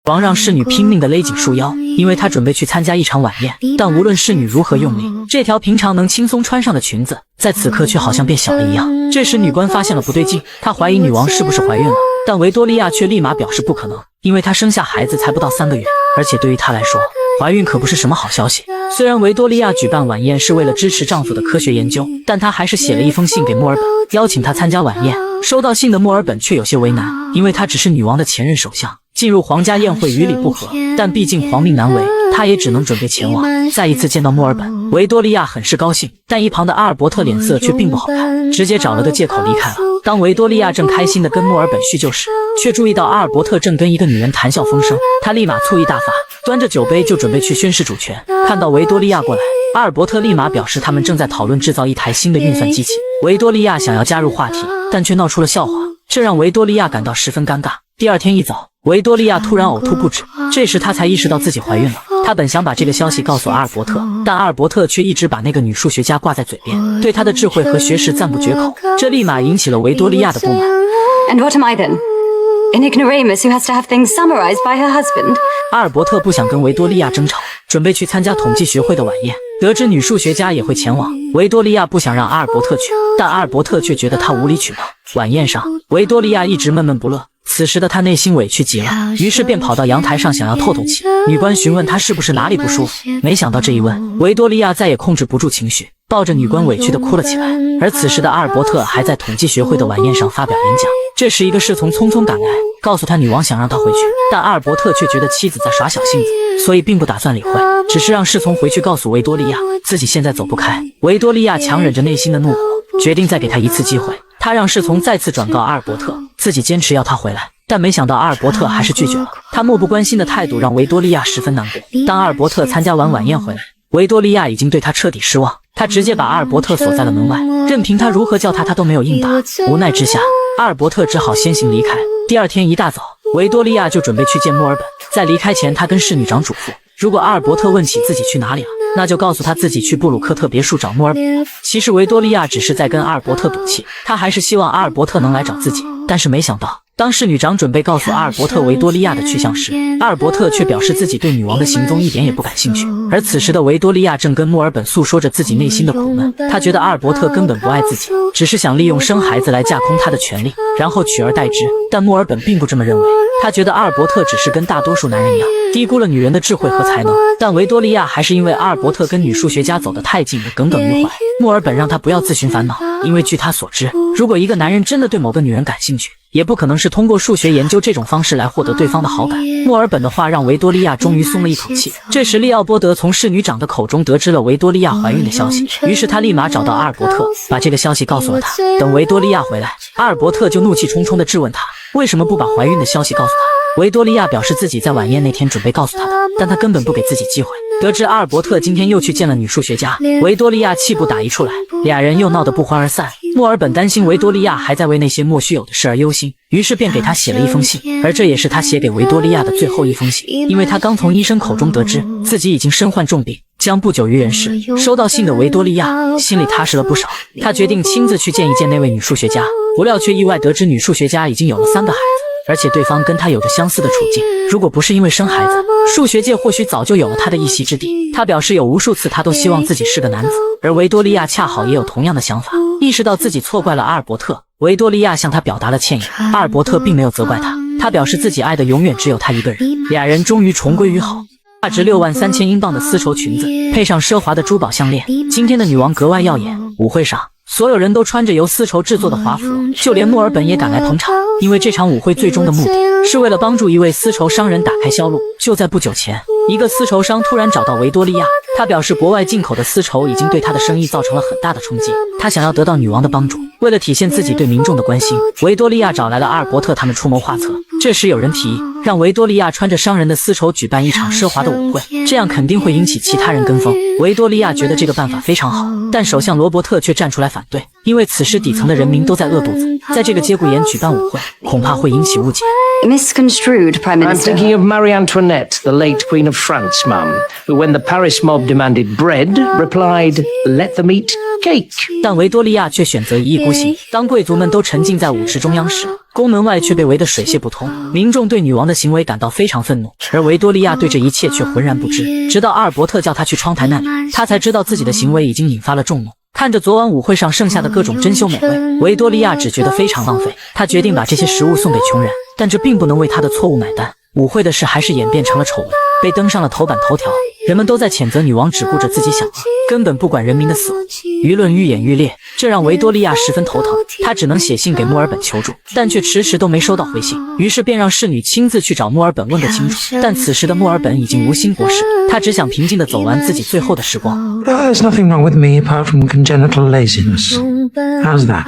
王让侍女拼命地勒紧束腰，因为她准备去参加一场晚宴。但无论侍女如何用力，这条平常能轻松穿上的裙子，在此刻却好像变小了一样。这时女官发现了不对劲，她怀疑女王是不是怀孕了，但维多利亚却立马表示不可能，因为她生下孩子才不到3个月，而且对于她来说，怀孕可不是什么好消息。虽然维多利亚举办晚宴是为了支持丈夫的科学研究，但她还是写了一封信给墨尔本，邀请他参加晚宴。收到信的墨尔本却有些为难，因为他只是女王的前任首相，进入皇家宴会与理不合，但毕竟皇命难违，他也只能准备前往。再一次见到墨尔本，维多利亚很是高兴，但一旁的阿尔伯特脸色却并不好看，直接找了个借口离开了。当维多利亚正开心地跟墨尔本叙旧时，却注意到阿尔伯特正跟一个女人谈笑风生，他立马醋意大发，端着酒杯就准备去宣示主权。看到维多利亚过来，阿尔伯特立马表示他们正在讨论制造一台新的运算机器。维多利亚想要加入话题，但却闹出了笑话，这让维多利亚感到十分尴尬。第二天一早，维多利亚突然呕吐不止，这时她才意识到自己怀孕了。她本想把这个消息告诉阿尔伯特，但阿尔伯特却一直把那个女数学家挂在嘴边，对她的智慧和学识赞不绝口，这立马引起了维多利亚的不满。And what am I then? An ignoramus who has to have things summarized by her husband? 阿尔伯特不想跟维多利亚争吵，准备去参加统计学会的晚宴。得知女数学家也会前往，维多利亚不想让阿尔伯特去，但阿尔伯特却觉得他无理取闹。晚宴上，维多利亚一直闷闷不乐，此时的他内心委屈极了，于是便跑到阳台上想要透透气。女官询问他是不是哪里不舒服，没想到这一问，维多利亚再也控制不住情绪，抱着女官委屈地哭了起来。而此时的阿尔伯特还在统计学会的晚宴上发表演讲，这时一个侍从匆匆赶来，告诉他女王想让他回去，但阿尔伯特却觉得妻子在耍小性子，所以并不打算理会，只是让侍从回去告诉维多利亚自己现在走不开。维多利亚强忍着内心的怒火，决定再给他一次机会。他让侍从再次转告阿尔伯特，自己坚持要他回来，但没想到阿尔伯特还是拒绝了。他漠不关心的态度让维多利亚十分难过。当阿尔伯特参加完晚宴回来，维多利亚已经对他彻底失望，他直接把阿尔伯特锁在了门外，任凭他如何叫他都没有应答。无奈之下，阿尔伯特只好先行离开。第二天一大早，维多利亚就准备去见墨尔本。在离开前，他跟侍女长嘱咐，如果阿尔伯特问起自己去哪里了，那就告诉他自己去布鲁克特别墅找墨尔本。其实维多利亚只是在跟阿尔伯特赌气，他还是希望阿尔伯特能来找自己。但是没想到，当侍女长准备告诉阿尔伯特维多利亚的去向时，阿尔伯特却表示自己对女王的行踪一点也不感兴趣。而此时的维多利亚正跟墨尔本诉说着自己内心的苦闷，他觉得阿尔伯特根本不爱自己，只是想利用生孩子来架空他的权利，然后取而代之。但墨尔本并不这么认为，他觉得阿尔伯特只是跟大多数男人一样，低估了女人的智慧和才能。但维多利亚还是因为阿尔伯特跟女数学家走得太近而耿耿于怀。墨尔本让他不要自寻烦恼，因为据他所知，如果一个男人真的对某个女人感兴趣，也不可能是通过数学研究这种方式来获得对方的好感。墨尔本的话让维多利亚终于松了一口气。这时利奥波德从侍女长的口中得知了维多利亚怀孕的消息，于是他立马找到阿尔伯特，把这个消息告诉了他。等维多利亚回来，阿尔伯特就怒气冲冲地质问他，为什么不把怀孕的消息告诉他。维多利亚表示自己在晚宴那天准备告诉他的，但他根本不给自己机会。得知阿尔伯特今天又去见了女数学家，维多利亚气不打一处来，俩人又闹得不欢而散。墨尔本担心维多利亚还在为那些莫须有的事而忧心，于是便给他写了一封信，而这也是他写给维多利亚的最后一封信，因为他刚从医生口中得知自己已经身患重病，将不久于人世。收到信的维多利亚心里踏实了不少，他决定亲自去见一见那位女数学家，不料却意外得知女数学家已经有了3个孩子，而且对方跟他有着相似的处境，如果不是因为生孩子，数学界或许早就有了他的一席之地。他表示有无数次他都希望自己是个男子，而维多利亚恰好也有同样的想法。意识到自己错怪了阿尔伯特，维多利亚向他表达了歉意。阿尔伯特并没有责怪他，他表示自己爱的永远只有他一个人。俩人终于重归于好。价值63000英镑的丝绸裙子，配上奢华的珠宝项链，今天的女王格外耀眼。舞会上，所有人都穿着由丝绸制作的华服，就连墨尔本也赶来捧场。因为这场舞会最终的目的是为了帮助一位丝绸商人打开销路。就在不久前，一个丝绸商突然找到维多利亚，他表示国外进口的丝绸已经对他的生意造成了很大的冲击，他想要得到女王的帮助。为了体现自己对民众的关心，维多利亚找来了阿尔伯特他们出谋划策。这时有人提议让维多利亚穿着商人的丝绸举办一场奢华的舞会，这样肯定会引起其他人跟风。维多利亚觉得这个办法非常好，但首相罗伯特却站出来反对，因为此时底层的人民都在饿肚子，在这个节骨眼举办舞会，恐怕会引起误解。Misconstrued, Prime I'm Minister. thinking of Marie Antoinette, the late Queen of France, Mum, who when the Paris mob demanded bread, replied, let them eat cake. 但维多利亚却选择一意孤行。当贵族们都沉浸在舞池中央时，宫门外却被围得水泄不通，民众对女王的行为感到非常愤怒，而维多利亚对这一切却浑然不知。直到阿尔伯特叫她去窗台那里，她才知道自己的行为已经引发了众怒。看着昨晚舞会上剩下的各种珍馐美味，维多利亚只觉得非常浪费。她决定把这些食物送给穷人，但这并不能为她的错误买单。舞会的事还是演变成了丑闻，被登上了头版头条。人们都在谴责女王只顾着自己享乐，根本不管人民的死活。舆论愈演愈烈，这让维多利亚十分头疼。她只能写信给墨尔本求助，但却迟迟都没收到回信。于是便让侍女亲自去找墨尔本问个清楚。但此时的墨尔本已经无心国事，他只想平静地走完自己最后的时光。There's nothing wrong with me apart from congenital laziness. How's that?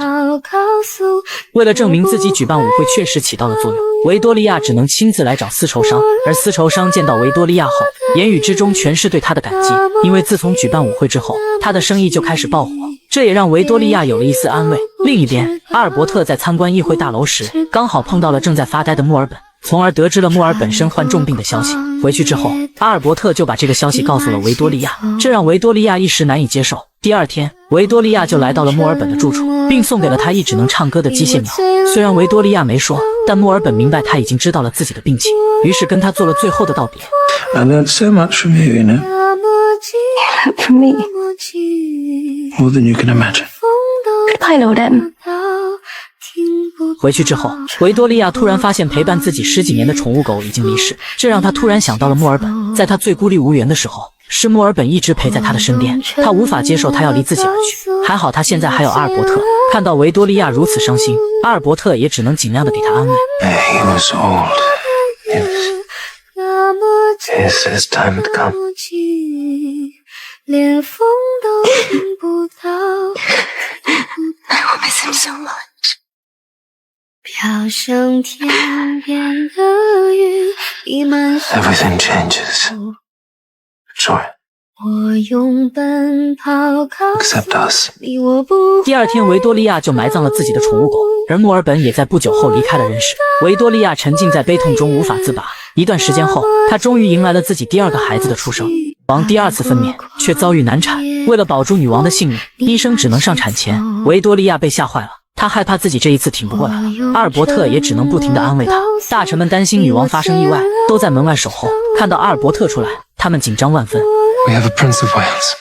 为了证明自己举办舞会确实起到了作用，维多利亚只能亲自来找丝绸商。而丝绸商见到维多利亚后，言语之中全是对她的感激，因为自从举办舞会之后，她的生意就开始爆火，这也让维多利亚有了一丝安慰。另一边，阿尔伯特在参观议会大楼时，刚好碰到了正在发呆的墨尔本，从而得知了墨尔本身患重病的消息。回去之后，阿尔伯特就把这个消息告诉了维多利亚，这让维多利亚一时难以接受。第二天，维多利亚就来到了墨尔本的住处，并送给了他一只能唱歌的机械鸟。虽然维多利亚没说，但墨尔本明白他已经知道了自己的病情，于是跟他做了最后的道别。I learned so much from you, you know. From me. More than you can imagine. Goodbye, Lord M. 回去之后，维多利亚突然发现陪伴自己10几年的宠物狗已经离世，这让她突然想到了墨尔本。在她最孤立无援的时候，是墨尔本一直陪在她的身边，她无法接受她要离自己而去。还好她现在还有阿尔伯特。看到维多利亚如此伤心，阿尔伯特也只能尽量的给她安慰。He was old. His time had come. 连风都听不到。I will miss him so much. 飘上天边的云，弥漫。Everything changes. Sure. 我用奔跑靠 Except us. 你我不。第二天，维多利亚就埋葬了自己的宠物狗，而墨尔本也在不久后离开了人世。维多利亚沉浸在悲痛中无法自拔。一段时间后，她终于迎来了自己第二个孩子的出生。王第二次分娩，却遭遇难产。为了保住女王的性命，医生只能上产前。维多利亚被吓坏了，她害怕自己这一次挺不过来了。阿尔伯特也只能不停地安慰她。大臣们担心女王发生意外，都在门外守候。看到阿尔伯特出来，他们紧张万分。We have a Prince of Wales.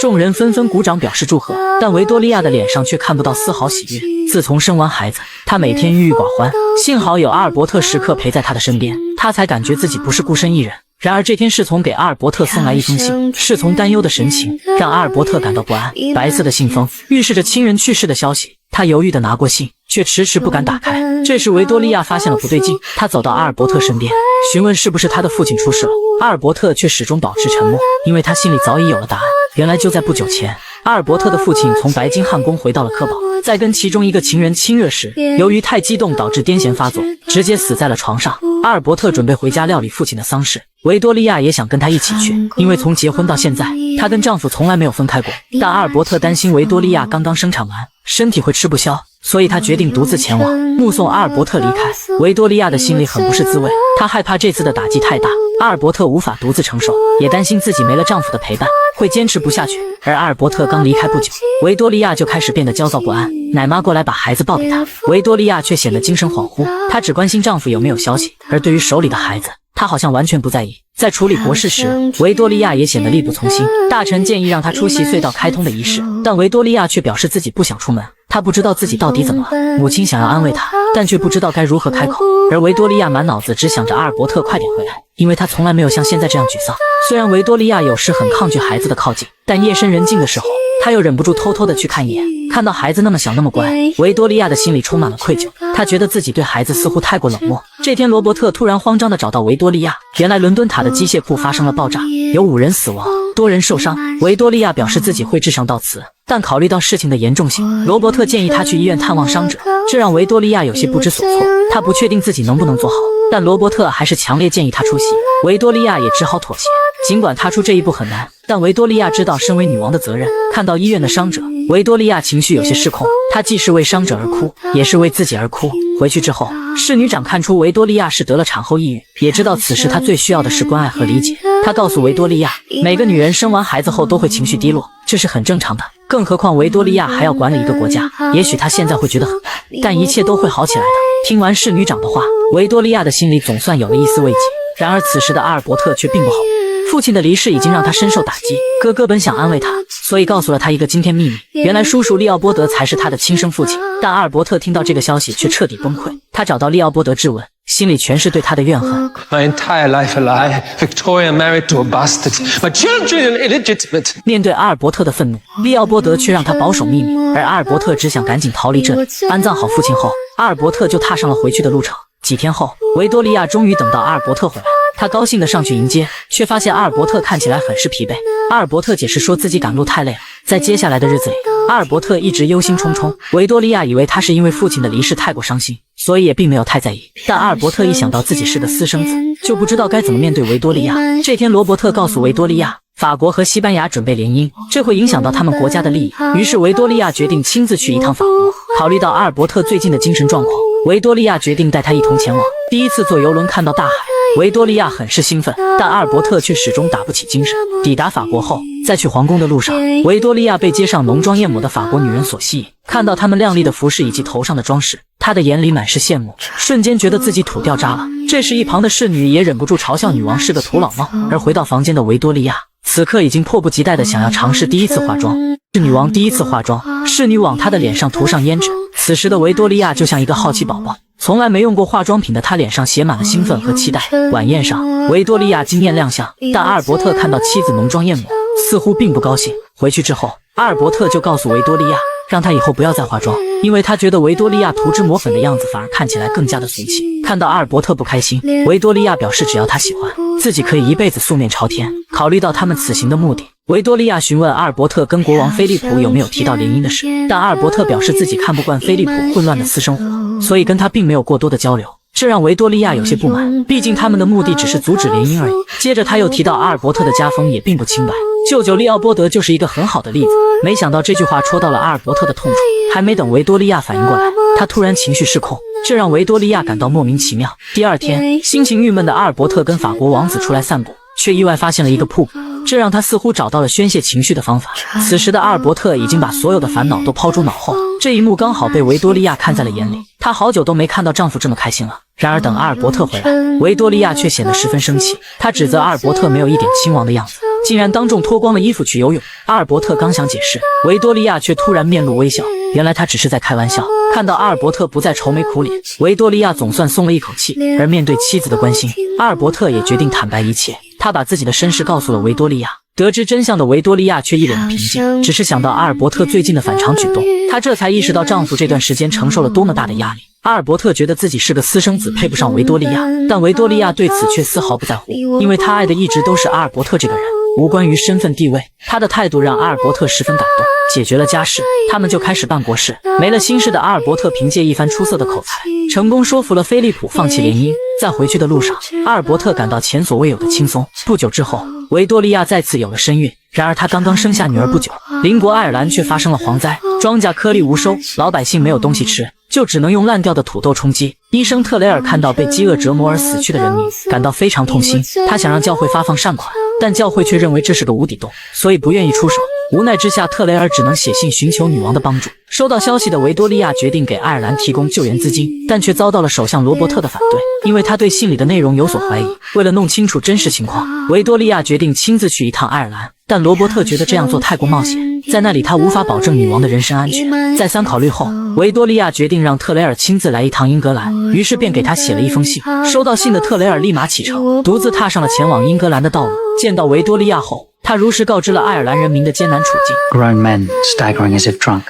众人纷纷鼓掌表示祝贺，但维多利亚的脸上却看不到丝毫喜悦。自从生完孩子，她每天郁郁寡欢。幸好有阿尔伯特时刻陪在她的身边，她才感觉自己不是孤身一人。然而这天侍从给阿尔伯特送来一封信，侍从担忧的神情让阿尔伯特感到不安。白色的信封预示着亲人去世的消息，他犹豫地拿过信，却迟迟不敢打开。这时维多利亚发现了不对劲，他走到阿尔伯特身边，询问是不是他的父亲出事了。阿尔伯特却始终保持沉默，因为他心里早已有了答案。原来就在不久前，阿尔伯特的父亲从白金汉宫回到了科堡，在跟其中一个情人亲热时，由于太激动导致癫痫发作，直接死在了床上。阿尔伯特准备回家料理父亲的丧事，维多利亚也想跟他一起去，因为从结婚到现在，她跟丈夫从来没有分开过。但阿尔伯特担心维多利亚刚刚生产完，身体会吃不消，所以他决定独自前往。目送阿尔伯特离开，维多利亚的心里很不是滋味，她害怕这次的打击太大，阿尔伯特无法独自承受，也担心自己没了丈夫的陪伴会坚持不下去。而阿尔伯特刚离开不久，维多利亚就开始变得焦躁不安。奶妈过来把孩子抱给她，维多利亚却显得精神恍惚。她只关心丈夫有没有消息，而对于手里的孩子，她好像完全不在意。在处理国事时，维多利亚也显得力不从心。大臣建议让她出席隧道开通的仪式，但维多利亚却表示自己不想出门。她不知道自己到底怎么了，母亲想要安慰她，但却不知道该如何开口。而维多利亚满脑子只想着阿尔伯特快点回来，因为她从来没有像现在这样沮丧。虽然维多利亚有时很抗拒孩子的靠近，但夜深人静的时候，她又忍不住偷偷的去看一眼。看到孩子那么小那么乖，维多利亚的心里充满了愧疚。她觉得自己对孩子似乎太过冷漠。这天，罗伯特突然慌张地找到维多利亚，原来伦敦塔的机械库发生了爆炸，有5人死亡，多人受伤。维多利亚表示自己会致上悼词，但考虑到事情的严重性，罗伯特建议他去医院探望伤者，这让维多利亚有些不知所措。他不确定自己能不能做好，但罗伯特还是强烈建议他出席，维多利亚也只好妥协。尽管踏出这一步很难，但维多利亚知道身为女王的责任。看到医院的伤者，维多利亚情绪有些失控，她既是为伤者而哭，也是为自己而哭。回去之后，侍女长看出维多利亚是得了产后抑郁，也知道此时她最需要的是关爱和理解。她告诉维多利亚，每个女人生完孩子后都会情绪低落，这是很正常的，更何况维多利亚还要管理一个国家，也许他现在会觉得很烦，但一切都会好起来的。听完侍女长的话，维多利亚的心里总算有了一丝慰藉。然而此时的阿尔伯特却并不好过，父亲的离世已经让他深受打击。哥哥本想安慰他，所以告诉了他一个惊天秘密，原来叔叔利奥波德才是他的亲生父亲。但阿尔伯特听到这个消息却彻底崩溃，他找到利奥波德质问，心里全是对他的怨恨。 My entire life a lie. Victoria married to a bastard. My children illegitimate. 面对阿尔伯特的愤怒，利奥波德却让他保守秘密，而阿尔伯特只想赶紧逃离这里。安葬好父亲后，阿尔伯特就踏上了回去的路程。几天后，维多利亚终于等到阿尔伯特回来，他高兴地上去迎接，却发现阿尔伯特看起来很是疲惫。阿尔伯特解释说自己赶路太累了。在接下来的日子里，阿尔伯特一直忧心忡忡。维多利亚以为他是因为父亲的离世太过伤心，所以也并没有太在意。但阿尔伯特一想到自己是个私生子，就不知道该怎么面对维多利亚。这天，罗伯特告诉维多利亚，法国和西班牙准备联姻，这会影响到他们国家的利益。于是维多利亚决定亲自去一趟法国。考虑到阿尔伯特最近的精神状况，维多利亚决定带他一同前往。第一次坐游轮看到大海，维多利亚很是兴奋，但阿尔伯特却始终打不起精神。抵达法国后，在去皇宫的路上，维多利亚被街上浓妆艳抹的法国女人所吸引，看到她们靓丽的服饰以及头上的装饰，她的眼里满是羡慕，瞬间觉得自己土掉渣了。这时一旁的侍女也忍不住嘲笑女王是个土老帽。而回到房间的维多利亚此刻已经迫不及待地想要尝试第一次化妆。是女王第一次化妆，侍女往她的脸上涂上胭脂。此时的维多利亚就像一个好奇宝宝，从来没用过化妆品的她脸上写满了兴奋和期待。晚宴上，维多利亚惊艳亮相，但阿尔伯特看到妻子浓妆艳抹，似乎并不高兴。回去之后，阿尔伯特就告诉维多利亚，让她以后不要再化妆，因为他觉得维多利亚涂脂抹粉的样子反而看起来更加的俗气。看到阿尔伯特不开心，维多利亚表示只要他喜欢，自己可以一辈子素面朝天。考虑到他们此行的目的，维多利亚询问阿尔伯特跟国王菲利普有没有提到联姻的事，但阿尔伯特表示自己看不惯菲利普混乱的私生活，所以跟他并没有过多的交流。这让维多利亚有些不满，毕竟他们的目的只是阻止联姻而已。接着他又提到阿尔伯特的家风也并不清白，舅舅利奥波德就是一个很好的例子。没想到这句话戳到了阿尔伯特的痛处，还没等维多利亚反应过来，他突然情绪失控，这让维多利亚感到莫名其妙。第二天，心情郁闷的阿尔伯特跟法国王子出来散步，却意外发现了一个瀑布，这让他似乎找到了宣泄情绪的方法。此时的阿尔伯特已经把所有的烦恼都抛诸脑后，这一幕刚好被维多利亚看在了眼里。她好久都没看到丈夫这么开心了。然而等阿尔伯特回来，维多利亚却显得十分生气，她指责阿尔伯特没有一点亲王的样子，竟然当众脱光了衣服去游泳。阿尔伯特刚想解释，维多利亚却突然面露微笑，原来他只是在开玩笑。看到阿尔伯特不再愁眉苦脸，维多利亚总算松了一口气。而面对妻子的关心，阿尔伯特也决定坦白一切，他把自己的身世告诉了维多利亚。得知真相的维多利亚却一脸平静，只是想到阿尔伯特最近的反常举动，她这才意识到丈夫这段时间承受了多么大的压力。阿尔伯特觉得自己是个私生子，配不上维多利亚，但维多利亚对此却丝毫不在乎，因为她爱的一直都是阿尔伯特这个人，无关于身份地位。她的态度让阿尔伯特十分感动。解决了家事，他们就开始办国事。没了心事的阿尔伯特凭借一番出色的口才，成功说服了菲利普放弃联姻。在回去的路上，阿尔伯特感到前所未有的轻松。不久之后，维多利亚再次有了身孕，然而她刚刚生下女儿不久，邻国爱尔兰却发生了蝗灾，庄稼颗粒无收，老百姓没有东西吃，就只能用烂掉的土豆充饥。医生特雷尔看到被饥饿折磨而死去的人民，感到非常痛心，他想让教会发放善款，但教会却认为这是个无底洞，所以不愿意出手。无奈之下，特雷尔只能写信寻求女王的帮助。收到消息的维多利亚决定给爱尔兰提供救援资金，但却遭到了首相罗伯特的反对，因为他对信里的内容有所怀疑。为了弄清楚真实情况，维多利亚决定亲自去一趟爱尔兰，但罗伯特觉得这样做太过冒险，在那里他无法保证女王的人身安全。再三考虑后，维多利亚决定让特雷尔亲自来一趟英格兰，于是便给他写了一封信。收到信的特雷尔立马启程，独自踏上了前往英格兰的道路。见到维多利亚后，他如实告知了爱尔兰人民的艰难处境。 Grown men staggering as if drunk,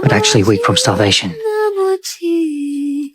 but actually weak from starvation.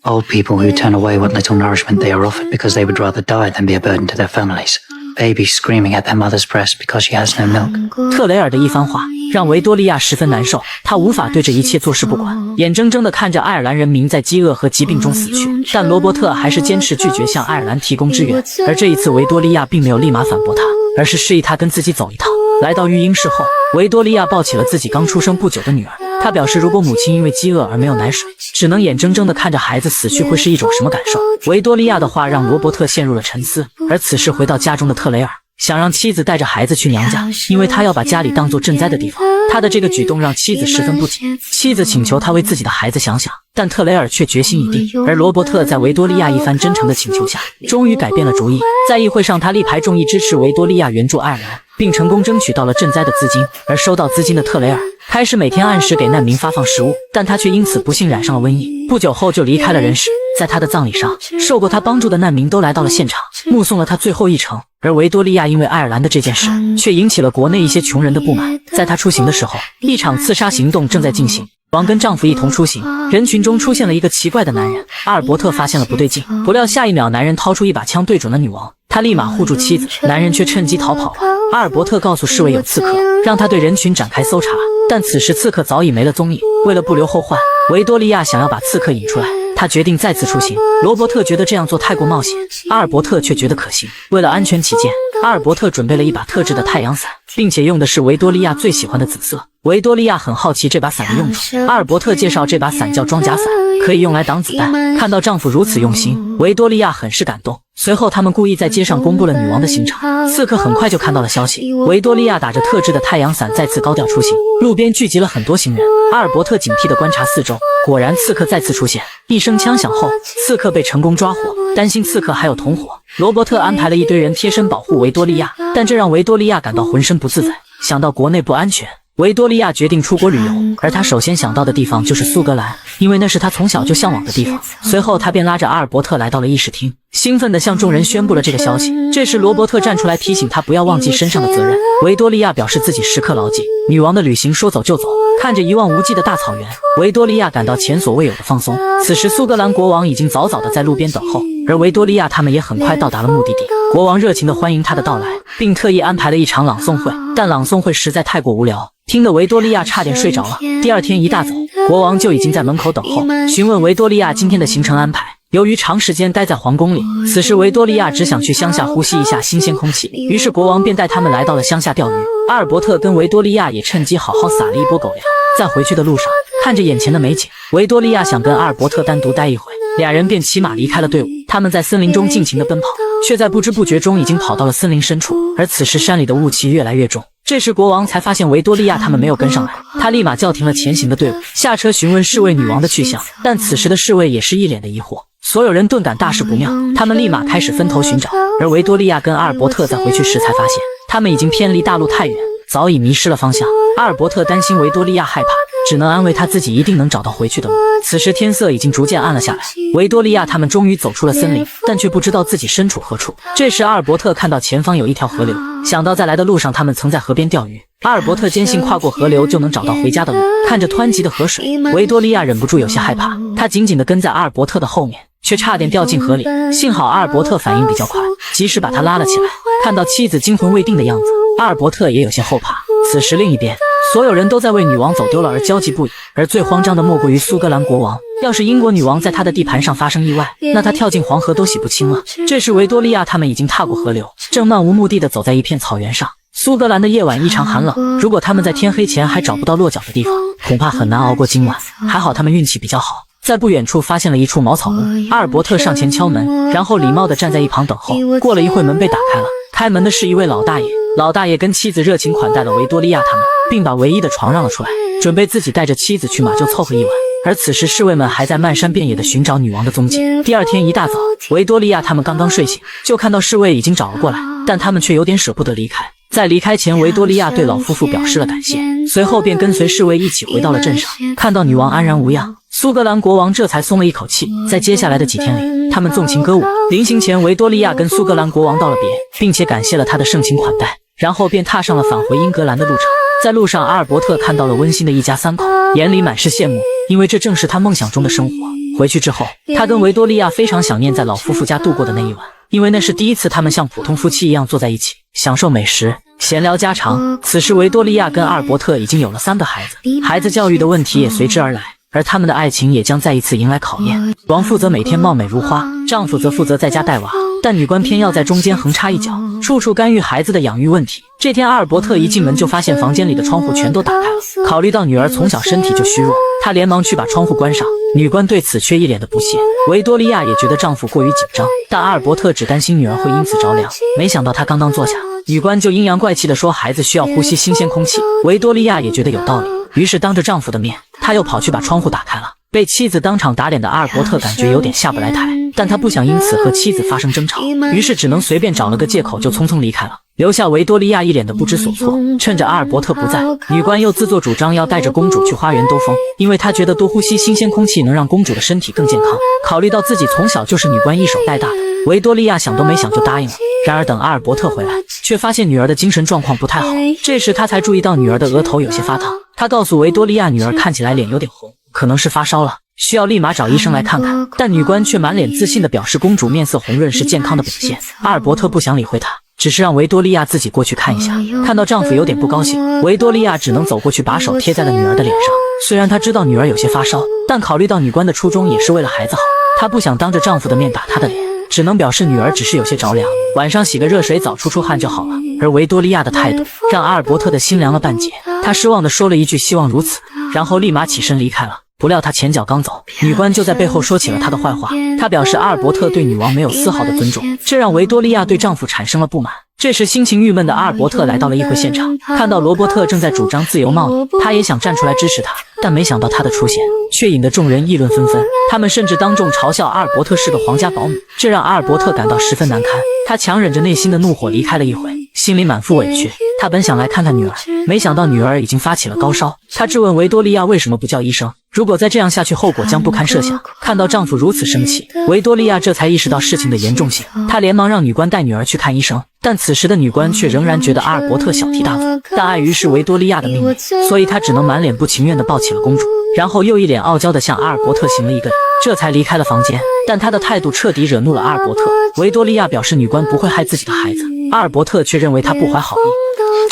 Old people who turn away what little nourishment they are offered because they would rather die than be a burden to their families. Babies screaming at their mother's breast because she has no milk. 特雷尔的一番话让维多利亚十分难受，她无法对这一切坐视不管，眼睁睁地看着爱尔兰人民在饥饿和疾病中死去。但罗伯特还是坚持拒绝向爱尔兰提供支援，而这一次维多利亚并没有立马反驳他，而是示意他跟自己走一趟。来到育婴室后，维多利亚抱起了自己刚出生不久的女儿，她表示如果母亲因为饥饿而没有奶水，只能眼睁睁地看着孩子死去会是一种什么感受。维多利亚的话让罗伯特陷入了沉思，而此时回到家中的特雷尔想让妻子带着孩子去娘家，因为他要把家里当作赈灾的地方。他的这个举动让妻子十分不解，妻子请求他为自己的孩子想想，但特雷尔却决心已定。而罗伯特在维多利亚一番真诚的请求下，终于改变了主意。在议会上，他力排众议支持维多利亚援助爱尔兰，并成功争取到了赈灾的资金。而收到资金的特雷尔开始每天按时给难民发放食物，但他却因此不幸染上了瘟疫，不久后就离开了人世。在他的葬礼上，受过他帮助的难民都来到了现场，目送了他最后一程。而维多利亚因为爱尔兰的这件事，却引起了国内一些穷人的不满。在他出行的时候，一场刺杀行动正在进行。王跟丈夫一同出行，人群中出现了一个奇怪的男人。阿尔伯特发现了不对劲，不料下一秒男人掏出一把枪对准了女王，他立马护住妻子，男人却趁机逃跑了。阿尔伯特告诉侍卫有刺客，让他对人群展开搜查，但此时刺客早已没了踪影。为了不留后患，维多利亚想要把刺客引出来，他决定再次出行。罗伯特觉得这样做太过冒险，阿尔伯特却觉得可行。为了安全起见，阿尔伯特准备了一把特制的太阳伞，并且用的是维多利亚最喜欢的紫色。维多利亚很好奇这把伞的用途，阿尔伯特介绍这把伞叫装甲伞，可以用来挡子弹。看到丈夫如此用心，维多利亚很是感动。随后他们故意在街上公布了女王的行程，刺客很快就看到了消息。维多利亚打着特制的太阳伞再次高调出行，路边聚集了很多行人。阿尔伯特警惕地观察四周，果然刺客再次出现。一声枪响后，刺客被成功抓获。担心刺客还有同伙，罗伯特安排了一堆人贴身保护维多利亚，但这让维多利亚感到浑身不自在。想到国内不安全，维多利亚决定出国旅游，而他首先想到的地方就是苏格兰，因为那是他从小就向往的地方。随后他便拉着阿尔伯特来到了议事厅，兴奋地向众人宣布了这个消息。这时罗伯特站出来提醒他不要忘记身上的责任。维多利亚表示自己时刻牢记，女王的旅行说走就走。看着一望无际的大草原，维多利亚感到前所未有的放松。此时苏格兰国王已经早早地在路边等候，而维多利亚他们也很快到达了目的地。国王热情地欢迎他的到来，并特意安排了一场朗诵会，但朗诵会实在太过无聊，听得维多利亚差点睡着了。第二天一大早，国王就已经在门口等候，询问维多利亚今天的行程安排。由于长时间待在皇宫里，此时维多利亚只想去乡下呼吸一下新鲜空气，于是国王便带他们来到了乡下钓鱼。阿尔伯特跟维多利亚也趁机好好撒了一波狗粮。在回去的路上，看着眼前的美景，维多利亚想跟阿尔伯特单独待一会，俩人便骑马离开了队伍。他们在森林中尽情地奔跑，却在不知不觉中已经跑到了森林深处。而此时山里的雾气越来越重，这时国王才发现维多利亚他们没有跟上来，他立马叫停了前行的队伍，下车询问侍卫女王的去向。但此时的侍卫也是一脸的疑惑，所有人顿感大事不妙，他们立马开始分头寻找。而维多利亚跟阿尔伯特在回去时才发现，他们已经偏离大陆太远，早已迷失了方向。阿尔伯特担心维多利亚害怕，只能安慰他自己一定能找到回去的路。此时天色已经逐渐暗了下来，维多利亚他们终于走出了森林，但却不知道自己身处何处。这时阿尔伯特看到前方有一条河流，想到在来的路上他们曾在河边钓鱼，阿尔伯特坚信跨过河流就能找到回家的路。看着湍急的河水，维多利亚忍不住有些害怕，他紧紧地跟在阿尔伯特的后面，却差点掉进河里。幸好阿尔伯特反应比较快，及时把他拉了起来。看到妻子惊魂未定的样子，阿尔伯特也有些后怕。此时另一边，所有人都在为女王走丢了而焦急不已，而最慌张的莫过于苏格兰国王。要是英国女王在他的地盘上发生意外，那他跳进黄河都洗不清了。这时维多利亚他们已经踏过河流，正漫无目的地走在一片草原上。苏格兰的夜晚异常寒冷，如果他们在天黑前还找不到落脚的地方，恐怕很难熬过今晚。还好他们运气比较好，在不远处发现了一处茅草屋。阿尔伯特上前敲门，然后礼貌地站在一旁等候。过了一会，门被打开了，开门的是一位老大爷。老大爷跟妻子热情款待了维多利亚他们，并把唯一的床让了出来，准备自己带着妻子去马厩凑合一晚。而此时侍卫们还在漫山遍野地寻找女王的踪迹。第二天一大早，维多利亚他们刚刚睡醒，就看到侍卫已经找了过来，但他们却有点舍不得离开。在离开前，维多利亚对老夫妇表示了感谢，随后便跟随侍卫一起回到了镇上。看到女王安然无恙，苏格兰国王这才松了一口气。在接下来的几天里，他们纵情歌舞。临行前，维多利亚跟苏格兰国王道了别，并且感谢了他的盛情款待，然后便踏上了返回英格兰的路程。在路上，阿尔伯特看到了温馨的一家三口，眼里满是羡慕，因为这正是他梦想中的生活。回去之后，他跟维多利亚非常想念在老夫妇家度过的那一晚，因为那是第一次他们像普通夫妻一样坐在一起，享受美食，闲聊家常。此时维多利亚跟阿尔伯特已经有了3个孩子，孩子教育的问题也随之而来，而他们的爱情也将再一次迎来考验。王负责每天貌美如花，丈夫则负责在家带娃，但女官偏要在中间横插一脚，处处干预孩子的养育问题。这天阿尔伯特一进门就发现房间里的窗户全都打开了，考虑到女儿从小身体就虚弱，他连忙去把窗户关上。女官对此却一脸的不屑。维多利亚也觉得丈夫过于紧张，但阿尔伯特只担心女儿会因此着凉，没想到他刚刚坐下，女官就阴阳怪气地说孩子需要呼吸新鲜空气。维多利亚也觉得有道理，于是当着丈夫的面，她又跑去把窗户打开了。被妻子当场打脸的阿尔伯特感觉有点下不来台，但他不想因此和妻子发生争吵，于是只能随便找了个借口就匆匆离开了，留下维多利亚一脸的不知所措。趁着阿尔伯特不在，女官又自作主张要带着公主去花园兜风，因为她觉得多呼吸新鲜空气能让公主的身体更健康。考虑到自己从小就是女官一手带大的，维多利亚想都没想就答应了。然而等阿尔伯特回来，却发现女儿的精神状况不太好，这时他才注意到女儿的额头有些发烫。他告诉维多利亚女儿看起来脸有点红，可能是发烧了，需要立马找医生来看看。但女官却满脸自信地表示公主面色红润是健康的表现。阿尔伯特不想理会她，只是让维多利亚自己过去看一下。看到丈夫有点不高兴，维多利亚只能走过去把手贴在了女儿的脸上。虽然她知道女儿有些发烧，但考虑到女官的初衷也是为了孩子好，她不想当着丈夫的面打她的脸，只能表示女儿只是有些着凉，晚上洗个热水澡出出汗就好了。而维多利亚的态度让阿尔伯特的心凉了半截，他失望地说了一句希望如此，然后立马起身离开了。不料他前脚刚走，女官就在背后说起了他的坏话。他表示阿尔伯特对女王没有丝毫的尊重，这让维多利亚对丈夫产生了不满。这时心情郁闷的阿尔伯特来到了议会现场，看到罗伯特正在主张自由贸易，他也想站出来支持他，但没想到他的出现却引得众人议论纷纷，他们甚至当众嘲笑阿尔伯特是个皇家保姆，这让阿尔伯特感到十分难堪。他强忍着内心的怒火离开了议会，心里满腹委屈。他本想来看看女儿，没想到女儿已经发起了高烧。他质问维多利亚为什么不叫医生，如果再这样下去，后果将不堪设想。看到丈夫如此生气，维多利亚这才意识到事情的严重性，她连忙让女官带女儿去看医生。但此时的女官却仍然觉得阿尔伯特小题大做，但碍于是维多利亚的命令，所以她只能满脸不情愿地抱起了公主，然后又一脸傲娇地向阿尔伯特行了一个礼，这才离开了房间。但她的态度彻底惹怒了阿尔伯特。维多利亚表示女官不会害自己的孩子，阿尔伯特却认为她不怀好意。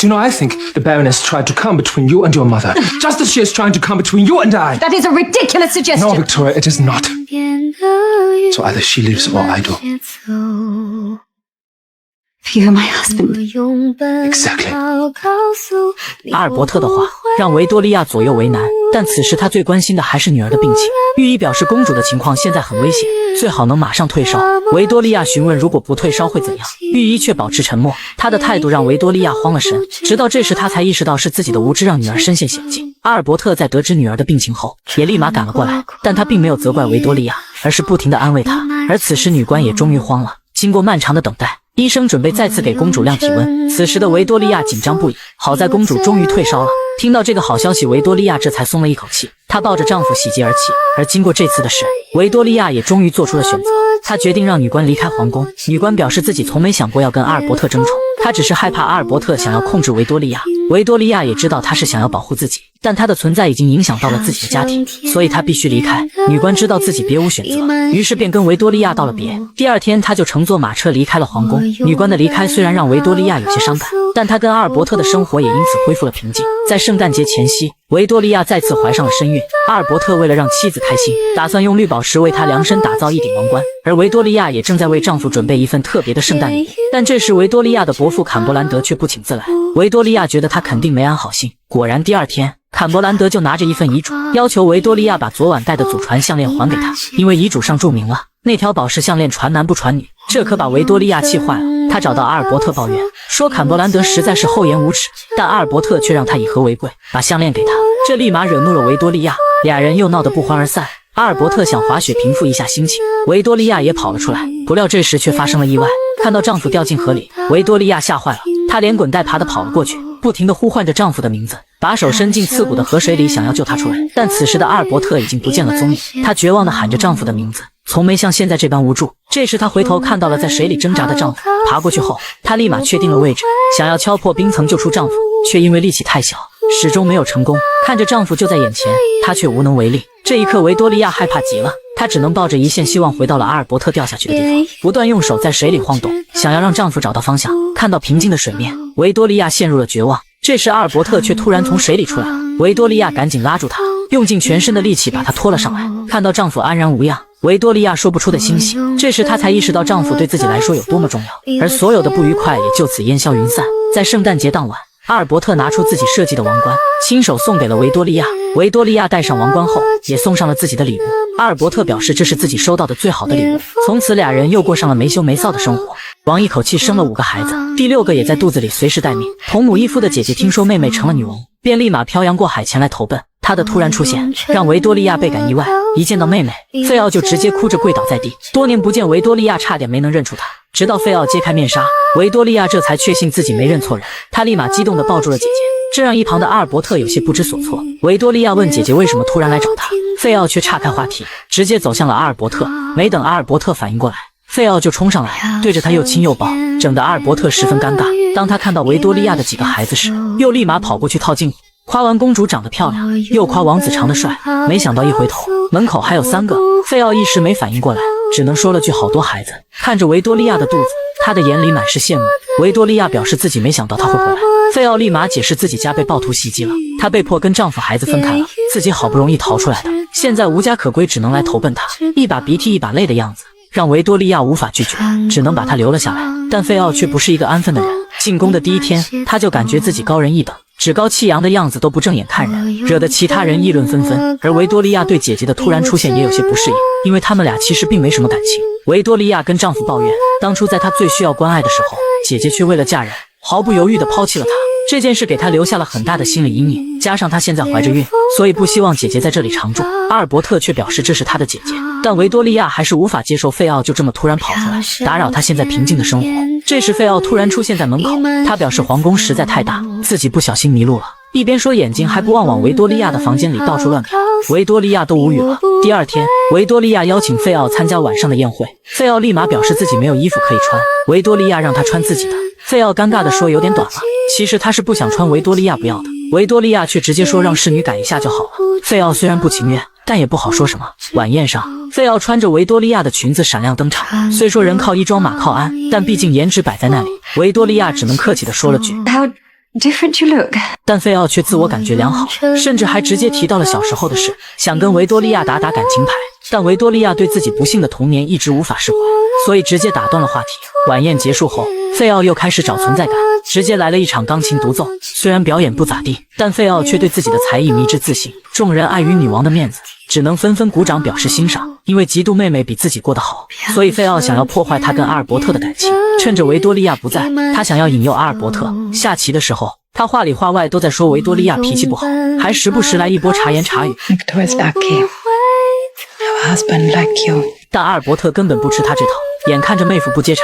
Do you know, I think the Baroness tried to come between you and your mother, just as she is trying to come between you and I. That is a ridiculous suggestion. No, Victoria, it is not. So either she leaves or I do. You're my husband. Exactly. 阿尔伯特的话让维多利亚左右为难，但此时她最关心的还是女儿的病情。御医表示公主的情况现在很危险，最好能马上退烧。维多利亚询问如果不退烧会怎样，御医却保持沉默。他的态度让维多利亚慌了神，直到这时他才意识到是自己的无知让女儿深陷险境。阿尔伯特在得知女儿的病情后也立马赶了过来，但他并没有责怪维多利亚，而是不停地安慰她。而此时女官也终于慌了，经过漫长的等待，医生准备再次给公主量体温。此时的维多利亚紧张不已，好在公主终于退烧了。听到这个好消息，维多利亚这才松了一口气，她抱着丈夫喜极而泣。而经过这次的事，维多利亚也终于做出了选择，她决定让女官离开皇宫。女官表示自己从没想过要跟阿尔伯特争宠，她只是害怕阿尔伯特想要控制维多利亚。维多利亚也知道她是想要保护自己，但她的存在已经影响到了自己的家庭，所以她必须离开。女官知道自己别无选择，于是便跟维多利亚道了别。第二天，她就乘坐马车离开了皇宫。女官的离开虽然让维多利亚有些伤感，但她跟阿尔伯特的生活也因此恢复了平静。在圣诞节前夕，维多利亚再次怀上了身孕。阿尔伯特为了让妻子开心，打算用绿宝石为她量身打造一顶王冠，而维多利亚也正在为丈夫准备一份特别的圣诞礼物。但这时维多利亚的伯父坎伯兰德却不请自来，维多利亚觉得他肯定没安好心。果然第二天，坎伯兰德就拿着一份遗嘱，要求维多利亚把昨晚戴的祖传项链还给他，因为遗嘱上注明了那条宝石项链传男不传女，这可把维多利亚气坏了。他找到阿尔伯特抱怨，说坎伯兰德实在是厚颜无耻，但阿尔伯特却让他以和为贵，把项链给他，这立马惹怒了维多利亚，俩人又闹得不欢而散。阿尔伯特想滑雪平复一下心情，维多利亚也跑了出来，不料这时却发生了意外，看到丈夫掉进河里，维多利亚吓坏了，她连滚带爬地跑了过去，不停地呼唤着丈夫的名字，把手伸进刺骨的河水里想要救他出来。但此时的阿尔伯特已经不见了踪影，她绝望地喊着丈夫的名字，从没像现在这般无助。这时她回头看到了在水里挣扎的丈夫，爬过去后，她立马确定了位置，想要敲破冰层救出丈夫，却因为力气太小，始终没有成功。看着丈夫就在眼前，她却无能为力。这一刻维多利亚害怕极了，她只能抱着一线希望回到了阿尔伯特掉下去的地方，不断用手在水里晃动，想要让丈夫找到方向。看到平静的水面，维多利亚陷入了绝望。这时阿尔伯特却突然从水里出来了，维多利亚赶紧拉住他，用尽全身的力气把他拖了上来。看到丈夫安然无恙，维多利亚说不出的欣喜。这时她才意识到丈夫对自己来说有多么重要，而所有的不愉快也就此烟消云散。在圣诞节当晚，阿尔伯特拿出自己设计的王冠，亲手送给了维多利亚。维多利亚戴上王冠后，也送上了自己的礼物。阿尔伯特表示这是自己收到的最好的礼物。从此俩人又过上了没羞没臊的生活。王一口气生了5个孩子，第6个也在肚子里随时待命。同母异父的姐姐听说妹妹成了女王，便立马漂洋过海前来投奔。她的突然出现让维多利亚倍感意外，一见到妹妹，费奥就直接哭着跪倒在地。多年不见，维多利亚差点没能认出她，直到费奥揭开面纱，维多利亚这才确信自己没认错人。她立马激动地抱住了姐姐，这让一旁的阿尔伯特有些不知所措。维多利亚问姐姐为什么突然来找她，费奥却岔开话题，直接走向了阿尔伯特。没等阿尔伯特反应过来，费奥就冲上来，对着他又亲又抱，整得阿尔伯特十分尴尬。当他看到维多利亚的几个孩子时，又立马跑过去套近乎，夸完公主长得漂亮，又夸王子长得帅。没想到一回头，门口还有3个。费奥一时没反应过来，只能说了句好多孩子。看着维多利亚的肚子，他的眼里满是羡慕。维多利亚表示自己没想到他会回来。费奥立马解释自己家被暴徒袭击了，她被迫跟丈夫孩子分开了，自己好不容易逃出来的，现在无家可归，只能来投奔他。一把鼻涕一把泪的样子让维多利亚无法拒绝，只能把他留了下来。但费奥却不是一个安分的人，进宫的第一天他就感觉自己高人一等，趾高气扬的样子都不正眼看人，惹得其他人议论纷纷。而维多利亚对姐姐的突然出现也有些不适应，因为他们俩其实并没什么感情。维多利亚跟丈夫抱怨，当初在她最需要关爱的时候，姐姐却为了嫁人毫不犹豫地抛弃了她。这件事给她留下了很大的心理阴影，加上她现在怀着孕，所以不希望姐姐在这里常住。阿尔伯特却表示这是他的姐姐，但维多利亚还是无法接受费奥就这么突然跑出来，打扰她现在平静的生活。这时费奥突然出现在门口，他表示皇宫实在太大，自己不小心迷路了，一边说眼睛还不忘往维多利亚的房间里到处乱瞟。维多利亚都无语了。第二天，维多利亚邀请费奥参加晚上的宴会，费奥立马表示自己没有衣服可以穿，维多利亚让他穿自己的。费奥尴尬地说有点短了，其实他是不想穿维多利亚不要的，维多利亚却直接说让侍女改一下就好了。费奥虽然不情愿，但也不好说什么。晚宴上，费奥穿着维多利亚的裙子闪亮登场，虽说人靠衣装马靠鞍，但毕竟颜值摆在那里，维多利亚只能客气地说了句 How different you look. 但费奥却自我感觉良好，甚至还直接提到了小时候的事，想跟维多利亚打打感情牌。但维多利亚对自己不幸的童年一直无法释怀，所以直接打断了话题。晚宴结束后，费奥又开始找存在感，直接来了一场钢琴独奏。虽然表演不咋地，但费奥却对自己的才艺迷之自信。众人碍于女王的面子，只能纷纷鼓掌表示欣赏。因为嫉妒妹妹比自己过得好，所以费奥想要破坏他跟阿尔伯特的感情。趁着维多利亚不在，他想要引诱阿尔伯特。下棋的时候，他话里话外都在说维多利亚脾气不好，还时不时来一波茶言茶语。 Victoria's lucky. Her husband like you. 但阿尔伯特根本不吃他这套，眼看着妹夫不接茬，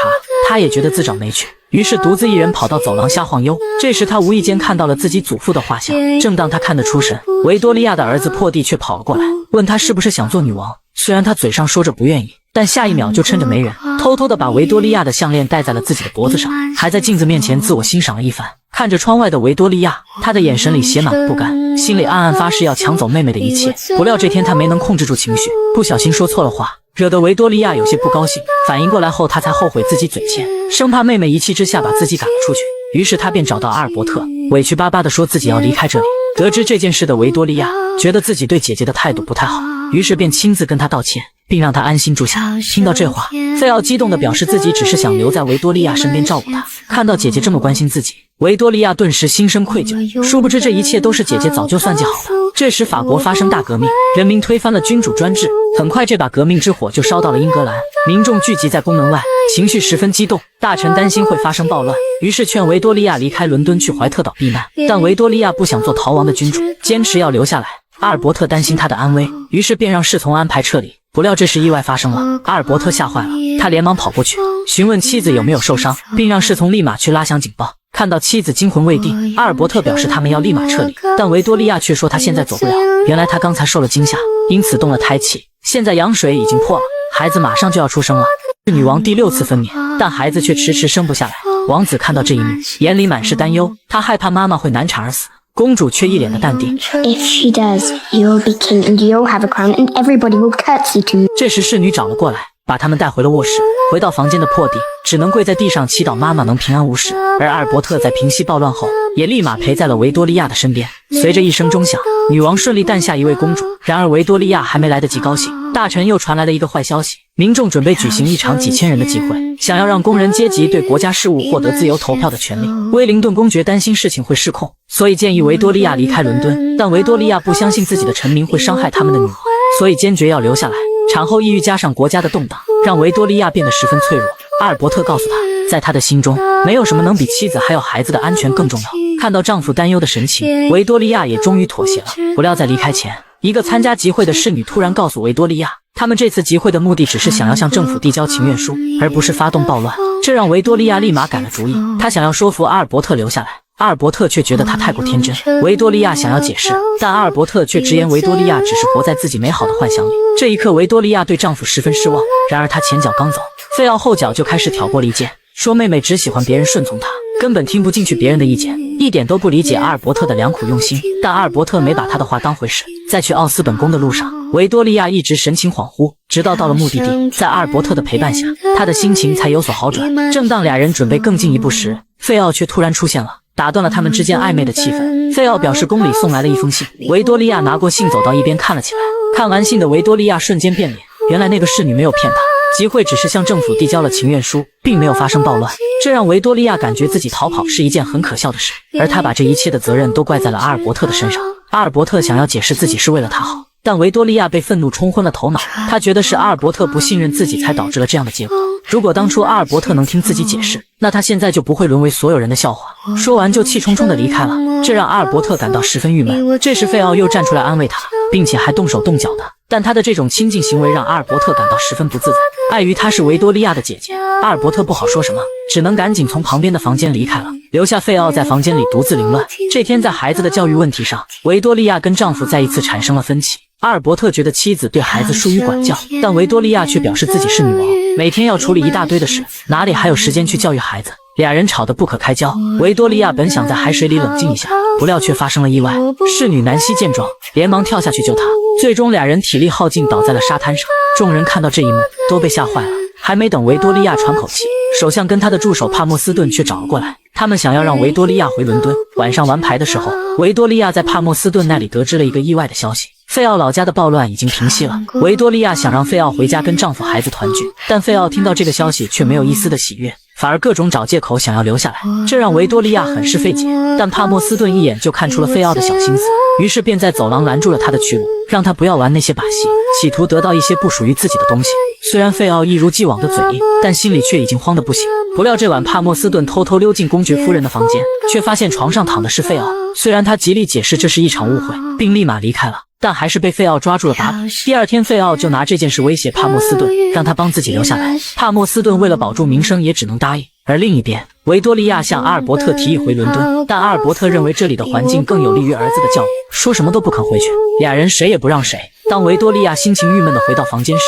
他也觉得自找没趣，于是独自一人跑到走廊瞎晃悠。这时他无意间看到了自己祖父的画像，正当他看得出神，维多利亚的儿子破地却跑了过来，问他是不是想做女王。虽然他嘴上说着不愿意，但下一秒就趁着没人，偷偷地把维多利亚的项链戴在了自己的脖子上，还在镜子面前自我欣赏了一番。看着窗外的维多利亚，他的眼神里写满了不甘，心里暗暗发誓要抢走妹妹的一切。不料这天他没能控制住情绪，不小心说错了话，惹得维多利亚有些不高兴。反应过来后，他才后悔自己嘴欠，生怕妹妹一气之下把自己赶了出去。于是他便找到阿尔伯特，委屈巴巴地说自己要离开这里。得知这件事的维多利亚觉得自己对姐姐的态度不太好，于是便亲自跟她道歉，并让她安心住下。听到这话，费奥激动地表示自己只是想留在维多利亚身边照顾她。看到姐姐这么关心自己，维多利亚顿时心生愧疚，殊不知这一切都是姐姐早就算计好的。这时法国发生大革命，人民推翻了君主专制，很快这把革命之火就烧到了英格兰，民众聚集在宫门外，情绪十分激动，大臣担心会发生暴乱，于是劝维多利亚离开伦敦去怀特岛避难。但维多利亚不想做逃亡的君主，坚持要留下来。阿尔伯特担心他的安危，于是便让侍从安排撤离。不料这时意外发生了，阿尔伯特吓坏了，他连忙跑过去询问妻子有没有受伤，并让侍从立马去拉响警报。看到妻子惊魂未定，阿尔伯特表示他们要立马撤离，但维多利亚却说他现在走不了，原来他刚才受了惊吓，因此动了胎气，现在羊水已经破了，孩子马上就要出生了。是女王第6次分娩，但孩子却迟迟生不下来。王子看到这一幕，眼里满是担忧，他害怕妈妈会难产而死。公主却一脸的淡定。 If she does, you'll be king and you'll have a crown and everybody will curtsy to you. 这时侍女找了过来，把他们带回了卧室。回到房间的破地只能跪在地上祈祷妈妈能平安无事。而阿尔伯特在平息暴乱后，也立马陪在了维多利亚的身边。随着一声钟响，女王顺利诞下一位公主。然而维多利亚还没来得及高兴，大臣又传来了一个坏消息，民众准备举行一场几千人的集会，想要让工人阶级对国家事务获得自由投票的权利。威灵顿公爵担心事情会失控，所以建议维多利亚离开伦敦，但维多利亚不相信自己的臣民会伤害他们的女儿，所以坚决要留下来。产后抑郁加上国家的动荡，让维多利亚变得十分脆弱。阿尔伯特告诉他，在他的心中，没有什么能比妻子还有孩子的安全更重要。看到丈夫担忧的神情，维多利亚也终于妥协了。不料在离开前，一个参加集会的侍女突然告诉维多利亚，他们这次集会的目的只是想要向政府递交请愿书，而不是发动暴乱。这让维多利亚立马改了主意，她想要说服阿尔伯特留下来。阿尔伯特却觉得他太过天真，维多利亚想要解释，但阿尔伯特却直言维多利亚只是活在自己美好的幻想里。这一刻，维多利亚对丈夫十分失望。然而她前脚刚走，费奥后脚就开始挑拨离间，说妹妹只喜欢别人顺从她，根本听不进去别人的意见，一点都不理解阿尔伯特的良苦用心。但阿尔伯特没把他的话当回事。在去奥斯本宫的路上，维多利亚一直神情恍惚，直到到了目的地，在阿尔伯特的陪伴下，她的心情才有所好转。正当俩人准备更进一步时，费奥却突然出现了，打断了他们之间暧昧的气氛。费奥表示宫里送来了一封信，维多利亚拿过信走到一边看了起来。看完信的维多利亚瞬间变脸，原来那个侍女没有骗她，集会只是向政府递交了请愿书，并没有发生暴乱。这让维多利亚感觉自己逃跑是一件很可笑的事，而她把这一切的责任都怪在了阿尔伯特的身上。阿尔伯特想要解释自己是为了她好，但维多利亚被愤怒冲昏了头脑，她觉得是阿尔伯特不信任自己才导致了这样的结果。如果当初阿尔伯特能听自己解释，那他现在就不会沦为所有人的笑话。说完就气冲冲地离开了，这让阿尔伯特感到十分郁闷。这时费奥又站出来安慰他，并且还动手动脚的，但他的这种亲近行为让阿尔伯特感到十分不自在。碍于她是维多利亚的姐姐，阿尔伯特不好说什么，只能赶紧从旁边的房间离开了，留下费奥在房间里独自凌乱。这天在孩子的教育问题上，维多利亚跟丈夫再一次产生了分歧。阿尔伯特觉得妻子对孩子疏于管教，但维多利亚却表示自己是女王，每天要处理一大堆的事，哪里还有时间去教育孩子。俩人吵得不可开交。维多利亚本想在海水里冷静一下，不料却发生了意外。侍女南希见状，连忙跳下去救他，最终俩人体力耗尽，倒在了沙滩上。众人看到这一幕都被吓坏了，还没等维多利亚喘口气，首相跟他的助手帕默斯顿却找了过来，他们想要让维多利亚回伦敦。晚上玩牌的时候，维多利亚在帕默斯顿那里得知了一个意外的消息，费奥老家的暴乱已经平息了。维多利亚想让费奥回家跟丈夫孩子团聚，但费奥听到这个消息却没有一丝的喜悦，反而各种找借口想要留下来，这让维多利亚很是费解。但帕默斯顿一眼就看出了费奥的小心思，于是便在走廊拦住了他的去路，让他不要玩那些把戏，企图得到一些不属于自己的东西。虽然费奥一如既往的嘴硬，但心里却已经慌得不行。不料这晚帕默斯顿偷偷溜进公爵夫人的房间，却发现床上躺的是费奥。虽然他极力解释这是一场误会，并立马离开了，但还是被费奥抓住了把柄。第二天，费奥就拿这件事威胁帕默斯顿，让他帮自己留下来。帕默斯顿为了保住名声，也只能答应。而另一边，维多利亚向阿尔伯特提议回伦敦，但阿尔伯特认为这里的环境更有利于儿子的教育，说什么都不肯回去。俩人谁也不让谁。当维多利亚心情郁闷地回到房间时，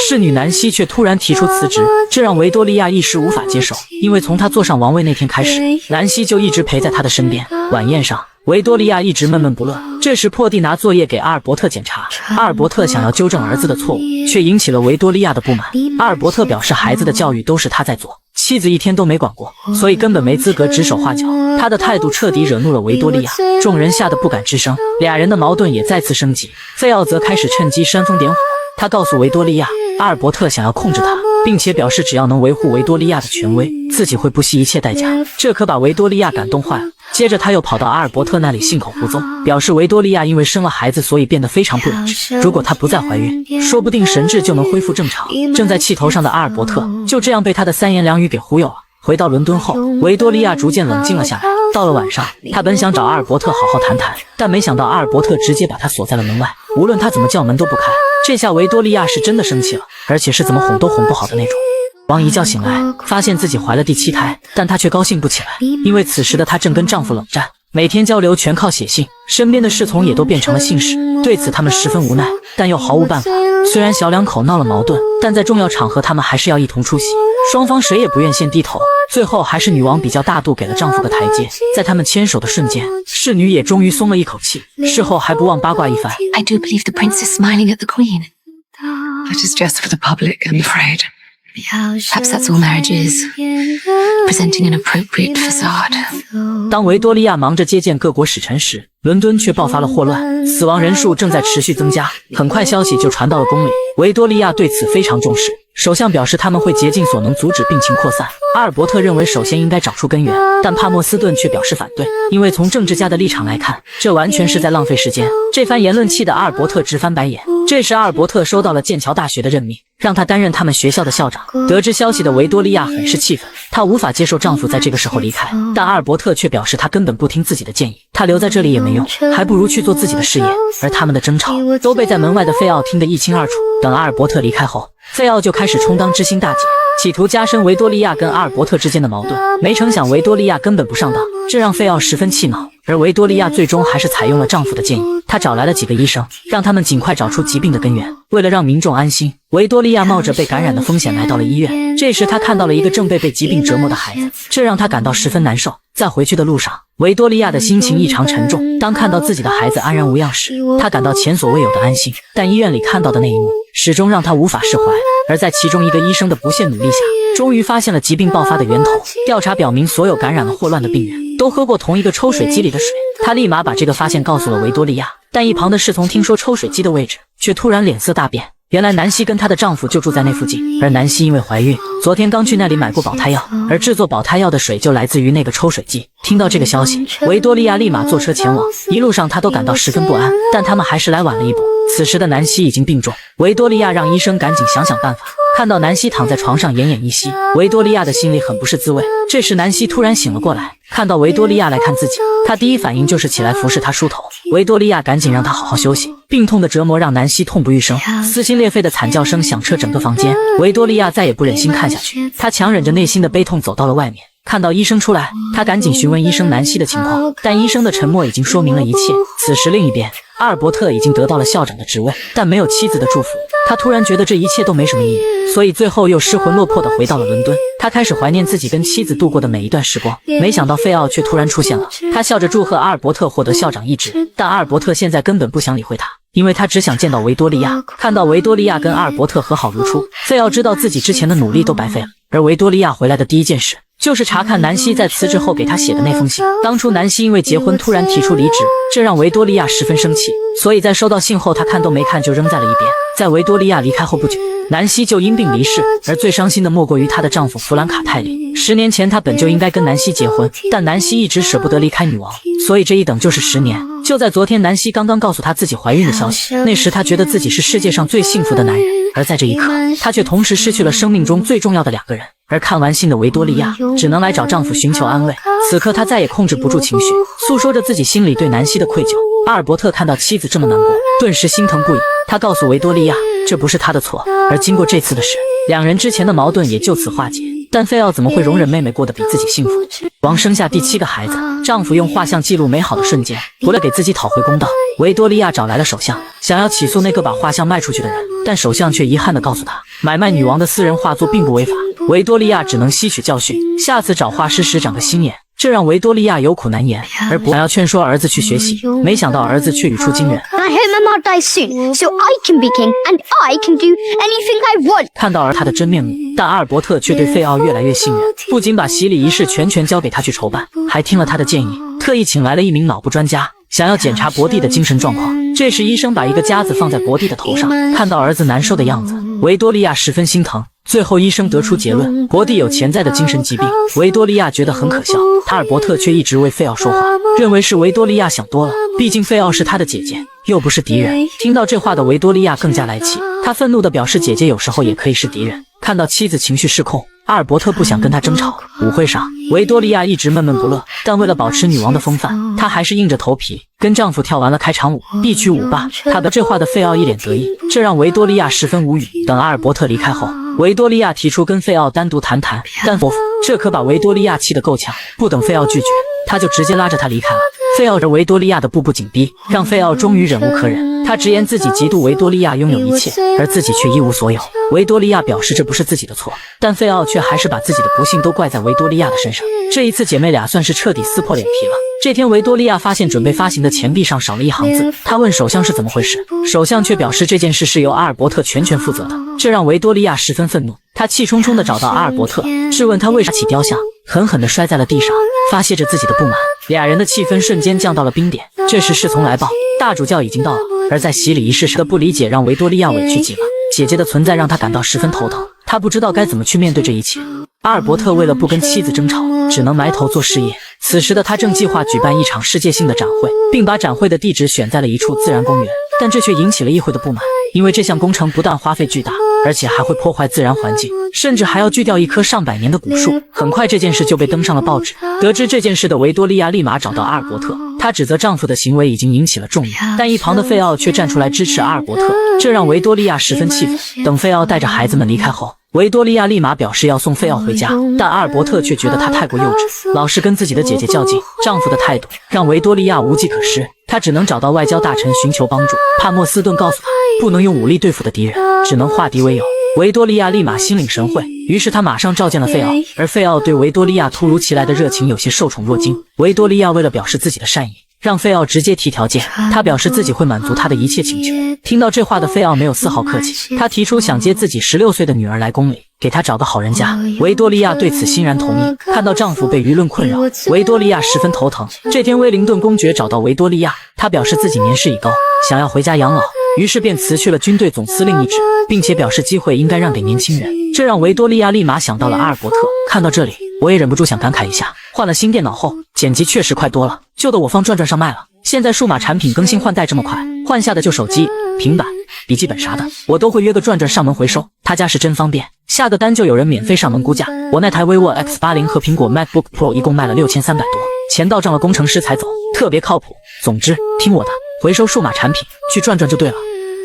侍女南希却突然提出辞职，这让维多利亚一时无法接受，因为从她坐上王位那天开始，南希就一直陪在她的身边。晚宴上，维多利亚一直闷闷不乐。这时珀蒂拿作业给阿尔伯特检查，阿尔伯特想要纠正儿子的错误，却引起了维多利亚的不满。阿尔伯特表示孩子的教育都是他在做，妻子一天都没管过，所以根本没资格指手画脚。他的态度彻底惹怒了维多利亚，众人吓得不敢吱声，俩人的矛盾也再次升级。费奥则开始趁机煽风点火，他告诉维多利亚，阿尔伯特想要控制他，并且表示只要能维护维多利亚的权威，自己会不惜一切代价。这可把维多利亚感动坏了。接着他又跑到阿尔伯特那里信口胡诌，表示维多利亚因为生了孩子，所以变得非常不理智，如果她不再怀孕，说不定神智就能恢复正常。正在气头上的阿尔伯特就这样被他的三言两语给忽悠了。回到伦敦后，维多利亚逐渐冷静了下来。到了晚上，他本想找阿尔伯特好好谈谈，但没想到阿尔伯特直接把他锁在了门外，无论他怎么叫门都不开。这下维多利亚是真的生气了，而且是怎么哄都哄不好的那种。王一觉醒来，发现自己怀了第7胎，但她却高兴不起来，因为此时的她正跟丈夫冷战，每天交流全靠写信，身边的侍从也都变成了信使。对此他们十分无奈，但又毫无办法。虽然小两口闹了矛盾，但在重要场合他们还是要一同出席，双方谁也不愿先低头。最后还是女王比较大度，给了丈夫个台阶。在他们牵手的瞬间，侍女也终于松了一口气，事后还不忘八卦一番。 I do believe the prince is smiling at the queen. That is just for the public, I'm afraid. Perhaps that's all marriage is. Presenting an appropriate facade. 当维多利亚忙着接见各国使臣时，伦敦却爆发了霍乱，死亡人数正在持续增加。很快消息就传到了宫里，维多利亚对此非常重视。首相表示他们会竭尽所能阻止病情扩散。阿尔伯特认为首先应该找出根源，但帕默斯顿却表示反对，因为从政治家的立场来看，这完全是在浪费时间。这番言论气得阿尔伯特直翻白眼，这时阿尔伯特收到了剑桥大学的任命，让他担任他们学校的校长。得知消息的维多利亚很是气愤，她无法接受丈夫在这个时候离开，但阿尔伯特却表示他根本不听自己的建议，他留在这里也没用，还不如去做自己的事业。而他们的争吵都被在门外的费奥听得一清二楚。等阿尔伯特离开后，费奥就开始充当知心大姐，企图加深维多利亚跟阿尔伯特之间的矛盾。没成想维多利亚根本不上当，这让费奥十分气恼。而维多利亚最终还是采用了丈夫的建议，她找来了几个医生，让他们尽快找出疾病的根源。为了让民众安心，维多利亚冒着被感染的风险来到了医院。这时她看到了一个正被疾病折磨的孩子，这让她感到十分难受。在回去的路上，维多利亚的心情异常沉重。当看到自己的孩子安然无恙时，她感到前所未有的安心。但医院里看到的那一幕始终让她无法释怀。而在其中一个医生的不懈努力下，终于发现了疾病爆发的源头。调查表明，所有感染了霍乱的病人都喝过同一个抽水机里的水。他立马把这个发现告诉了维多利亚，但一旁的侍从听说抽水机的位置，却突然脸色大变。原来南希跟她的丈夫就住在那附近，而南希因为怀孕，昨天刚去那里买过保胎药，而制作保胎药的水就来自于那个抽水机。听到这个消息，维多利亚立马坐车前往，一路上她都感到十分不安，但他们还是来晚了一步。此时的南希已经病重，维多利亚让医生赶紧想办法。看到南希躺在床上奄奄一息，维多利亚的心里很不是滋味。这时南希突然醒了过来，看到维多利亚来看自己，她第一反应就是起来服侍她梳头。维多利亚赶紧让她好好休息。病痛的折磨让南希痛不欲生，撕心裂肺的惨叫声响彻整个房间。维多利亚再也不忍心看下去，她强忍着内心的悲痛走到了外面。看到医生出来，她赶紧询问医生南希的情况，但医生的沉默已经说明了一切。此时另一边，阿尔伯特已经得到了校长的职位，但没有妻子的祝福，他突然觉得这一切都没什么意义，所以最后又失魂落魄地回到了伦敦。他开始怀念自己跟妻子度过的每一段时光。没想到费奥却突然出现了，他笑着祝贺阿尔伯特获得校长一职，但阿尔伯特现在根本不想理会他，因为他只想见到维多利亚。看到维多利亚跟阿尔伯特和好如初，费奥知道自己之前的努力都白费了。而维多利亚回来的第一件事就是查看南希在辞职后给他写的那封信。当初南希因为结婚突然提出离职，这让维多利亚十分生气，所以在收到信后他看都没看就扔在了一边。在维多利亚离开后不久，南希就因病离世，而最伤心的莫过于她的丈夫弗兰卡泰里。10年前她本就应该跟南希结婚，但南希一直舍不得离开女王，所以这一等就是10年。就在昨天，南希刚刚告诉她自己怀孕的消息，那时她觉得自己是世界上最幸福的男人，而在这一刻，她却同时失去了生命中最重要的2个人。而看完信的维多利亚只能来找丈夫寻求安慰，此刻她再也控制不住情绪，诉说着自己心里对南希的愧疚。阿尔伯特看到妻子这么难过，顿时心疼不已。他告诉维多利亚，这不是他的错。而经过这次的事，2人之前的矛盾也就此化解。但费奥怎么会容忍妹妹过得比自己幸福？王生下第7个孩子，丈夫用画像记录美好的瞬间，为了给自己讨回公道，维多利亚找来了首相，想要起诉那个把画像卖出去的人，但首相却遗憾地告诉他，买卖女王的私人画作并不违法。维多利亚只能吸取教训，下次找画师时长个心眼。这让维多利亚有苦难言，而不想要劝说儿子去学习，没想到儿子却语出惊人。I hope Mama dies soon, so I can be king and I can do anything I want. 看到儿他的真面目，但阿尔伯特却对费奥越来越信任，不仅把洗礼仪式全权交给他去筹办，还听了他的建议，特意请来了一名脑部专家，想要检查伯蒂的精神状况。这时医生把一个夹子放在伯蒂的头上，看到儿子难受的样子，维多利亚十分心疼。最后医生得出结论，伯蒂有潜在的精神疾病。维多利亚觉得很可笑，阿尔伯特却一直为费奥说话，认为是维多利亚想多了，毕竟费奥是他的姐姐，又不是敌人。听到这话的维多利亚更加来气，他愤怒地表示姐姐有时候也可以是敌人。看到妻子情绪失控，阿尔伯特不想跟他争吵。舞会上，维多利亚一直闷闷不乐，但为了保持女王的风范，她还是硬着头皮跟丈夫跳完了开场舞，一曲舞罢。他的这话的费奥一脸得意，这让维多利亚十分无语。等阿尔伯特离开后，维多利亚提出跟费奥单独谈谈，但这可把维多利亚气得够呛。不等费奥拒绝，他就直接拉着他离开了。费奥着维多利亚的步步紧逼，让费奥终于忍无可忍。他直言自己嫉妒维多利亚拥有一切，而自己却一无所有。维多利亚表示这不是自己的错，但费奥却还是把自己的不幸都怪在维多利亚的身上。这一次姐妹俩算是彻底撕破脸皮了。这天维多利亚发现准备发行的钱币上少了一行字，她问首相是怎么回事，首相却表示这件事是由阿尔伯特全权负责的，这让维多利亚十分愤怒。她气冲冲地找到阿尔伯特，质问他为啥起雕像，狠狠地摔在了地上，发泄着自己的不满。2人的气氛瞬间降到了冰点。这时侍从来报，大主教已经到了。而在洗礼仪式时的不理解让维多利亚委屈极了，姐姐的存在让她感到十分头疼，她不知道该怎么去面对这一切。阿尔伯特为了不跟妻子争吵，只能埋头做事业。此时的他正计划举办一场世界性的展会，并把展会的地址选在了一处自然公园，但这却引起了议会的不满。因为这项工程不但花费巨大，而且还会破坏自然环境，甚至还要锯掉一棵上百年的古树。很快这件事就被登上了报纸。得知这件事的维多利亚立马找到阿尔伯特，她指责丈夫的行为已经引起了众怒，但一旁的费奥却站出来支持阿尔伯特，这让维多利亚十分气愤。等费奥带着孩子们离开后，维多利亚立马表示要送费奥回家，但阿尔伯特却觉得他太过幼稚，老是跟自己的姐姐较劲。丈夫的态度让维多利亚无计可施，她只能找到外交大臣寻求帮助。帕莫斯顿告诉她，不能用武力对付的敌人，只能化敌为友。维多利亚立马心领神会，于是她马上召见了费奥，而费奥对维多利亚突如其来的热情有些受宠若惊。维多利亚为了表示自己的善意，让费奥直接提条件，他表示自己会满足他的一切请求。听到这话的费奥没有丝毫客气，他提出想接自己16岁的女儿来宫里，给他找个好人家。维多利亚对此欣然同意。看到丈夫被舆论困扰，维多利亚十分头疼。这天威灵顿公爵找到维多利亚，他表示自己年事已高，想要回家养老，于是便辞去了军队总司令一职，并且表示机会应该让给年轻人。这让维多利亚立马想到了阿尔伯特。看到这里，我也忍不住想感慨一下，换了新电脑后，剪辑确实快多了，旧的我放转转上卖了。现在数码产品更新换代这么快，换下的旧手机、平板、笔记本啥的，我都会约个转转上门回收。他家是真方便，下个单就有人免费上门估价。我那台 vivo X80 和苹果 MacBook Pro 一共卖了6300多，钱到账了，工程师才走，特别靠谱。总之，听我的，回收数码产品，去转转就对了。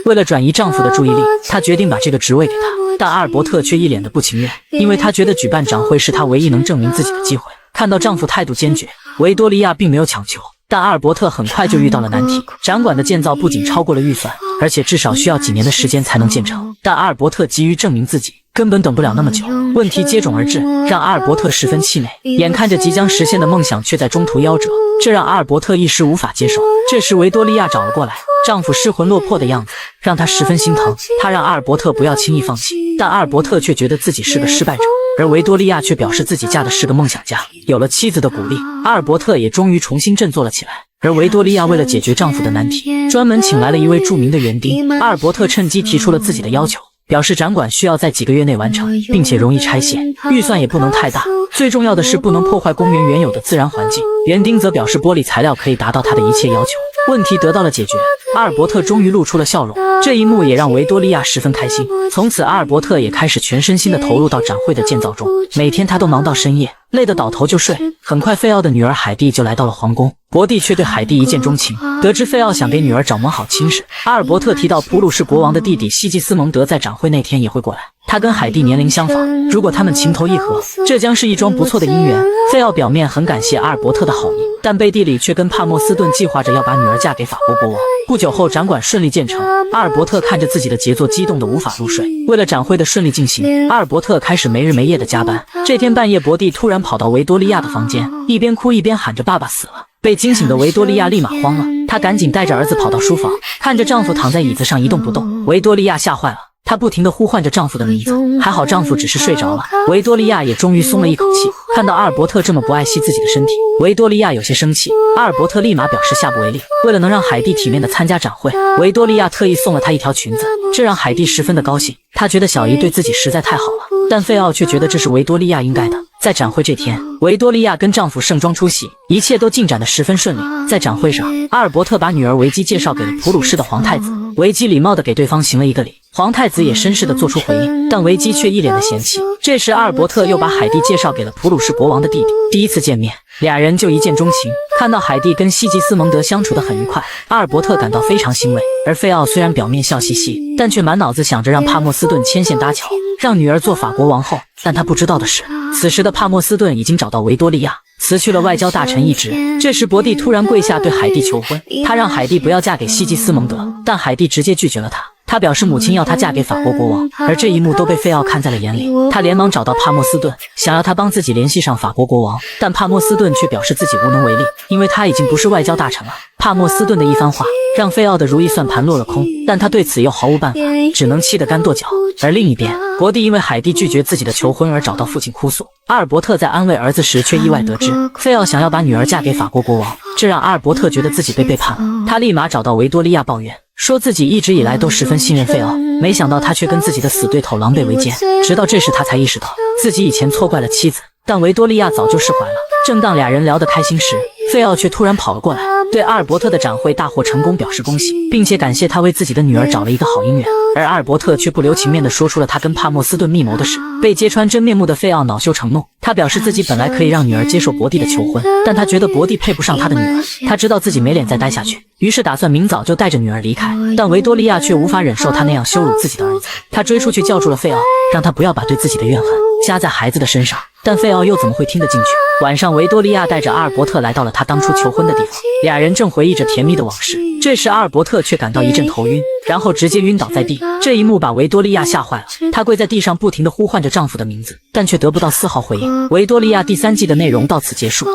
为了转移丈夫的注意力，她决定把这个职位给他，但阿尔伯特却一脸的不情愿，因为他觉得举办展会是他唯一能证明自己的机会。看到丈夫态度坚决，维多利亚并没有强求，但阿尔伯特很快就遇到了难题。展馆的建造不仅超过了预算，而且至少需要几年的时间才能建成，但阿尔伯特急于证明自己，根本等不了那么久。问题接踵而至，让阿尔伯特十分气馁，眼看着即将实现的梦想却在中途夭折，这让阿尔伯特一时无法接受。这时维多利亚找了过来，丈夫失魂落魄的样子让她十分心疼，她让阿尔伯特不要轻易放弃，但阿尔伯特却觉得自己是个失败者，而维多利亚却表示自己嫁的是个梦想家。有了妻子的鼓励，阿尔伯特也终于重新振作了起来。而维多利亚为了解决丈夫的难题，专门请来了一位著名的园丁。阿尔伯特趁机提出了自己的要求，表示展馆需要在几个月内完成，并且容易拆卸，预算也不能太大，最重要的是不能破坏公园原有的自然环境。园丁则表示玻璃材料可以达到他的一切要求。问题得到了解决，阿尔伯特终于露出了笑容，这一幕也让维多利亚十分开心。从此阿尔伯特也开始全身心地投入到展会的建造中，每天他都忙到深夜，累得倒头就睡。很快费奥的女儿海蒂就来到了皇宫，伯蒂却对海蒂一见钟情。得知费奥想给女儿找门好亲事，阿尔伯特提到普鲁士国王的弟弟西吉斯蒙德在展会那天也会过来，他跟海蒂年龄相仿，如果他们情投意合，这将是一桩不错的姻缘。费奥表面很感谢阿尔伯特的好意，但背地里却跟帕莫斯顿计划着要把女儿嫁给法国国王。不久后，展馆顺利建成，阿尔伯特看着自己的杰作，激动得无法入睡。为了展会的顺利进行，阿尔伯特开始没日没夜的加班。这天半夜，伯蒂突然跑到维多利亚的房间，一边哭一边喊着爸爸死了。被惊醒的维多利亚立马慌了，她赶紧带着儿子跑到书房，看着丈夫躺在椅子上一动不动，维多利亚吓坏了。她不停地呼唤着丈夫的名字，还好丈夫只是睡着了。维多利亚也终于松了一口气。看到阿尔伯特这么不爱惜自己的身体，维多利亚有些生气。阿尔伯特立马表示下不为例。为了能让海蒂体面地参加展会，维多利亚特意送了她一条裙子，这让海蒂十分的高兴。她觉得小姨对自己实在太好了，但费奥却觉得这是维多利亚应该的。在展会这天，维多利亚跟丈夫盛装出席，一切都进展得十分顺利。在展会上，阿尔伯特把女儿维基介绍给了普鲁士的皇太子，维基礼貌地给对方行了一个礼，皇太子也绅士地做出回应，但维基却一脸的嫌弃。这时阿尔伯特又把海蒂介绍给了普鲁士国王的弟弟，第一次见面，俩人就一见钟情。看到海蒂跟西吉斯蒙德相处得很愉快，阿尔伯特感到非常欣慰。而费奥虽然表面笑嘻嘻，但却满脑子想着让帕莫斯顿牵线搭桥，让女儿做法国王后。但他不知道的是，此时的帕莫斯顿已经找到维多利亚，辞去了外交大臣一职。这时伯蒂突然跪下对海蒂求婚，他让海蒂不要嫁给西吉斯蒙德，但海蒂直接拒绝了他。他表示母亲要她嫁给法国国王，而这一幕都被费奥看在了眼里。他连忙找到帕莫斯顿，想要他帮自己联系上法国国王，但帕莫斯顿却表示自己无能为力，因为他已经不是外交大臣了。帕莫斯顿的一番话让费奥的如意算盘落了空，但他对此又毫无办法，只能气得干跺脚。而另一边，伯蒂因为海蒂拒绝自己的求婚而找到父亲哭诉。阿尔伯特在安慰儿子时却意外得知费奥想要把女儿嫁给法国国王，这让阿尔伯特觉得自己被背叛了。他立马找到维多利亚抱怨，说自己一直以来都十分信任费奥，没想到他却跟自己的死对头狼狈为奸。直到这时他才意识到自己以前错怪了妻子，但维多利亚早就释怀了。正当俩人聊得开心时，费奥却突然跑了过来，对阿尔伯特的展会大获成功表示恭喜，并且感谢他为自己的女儿找了一个好姻缘。而阿尔伯特却不留情面地说出了他跟帕莫斯顿密谋的事。被揭穿真面目的费奥恼羞成怒，他表示自己本来可以让女儿接受伯蒂的求婚，但他觉得伯蒂配不上他的女儿，他知道自己没脸再待下去，于是打算明早就带着女儿离开。但维多利亚却无法忍受他那样羞辱自己的儿子，他追出去叫住了费奥，让他不要把对自己的怨恨加在孩子的身上。但费奥又怎么会听得进去？晚上，维多利亚带着阿尔伯特来到了他当初求婚的地方，俩人正回忆着甜蜜的往事。这时阿尔伯特却感到一阵头晕，然后直接晕倒在地。这一幕把维多利亚吓坏了，她跪在地上不停地呼唤着丈夫的名字，但却得不到丝毫回应。维多利亚第3季的内容到此结束。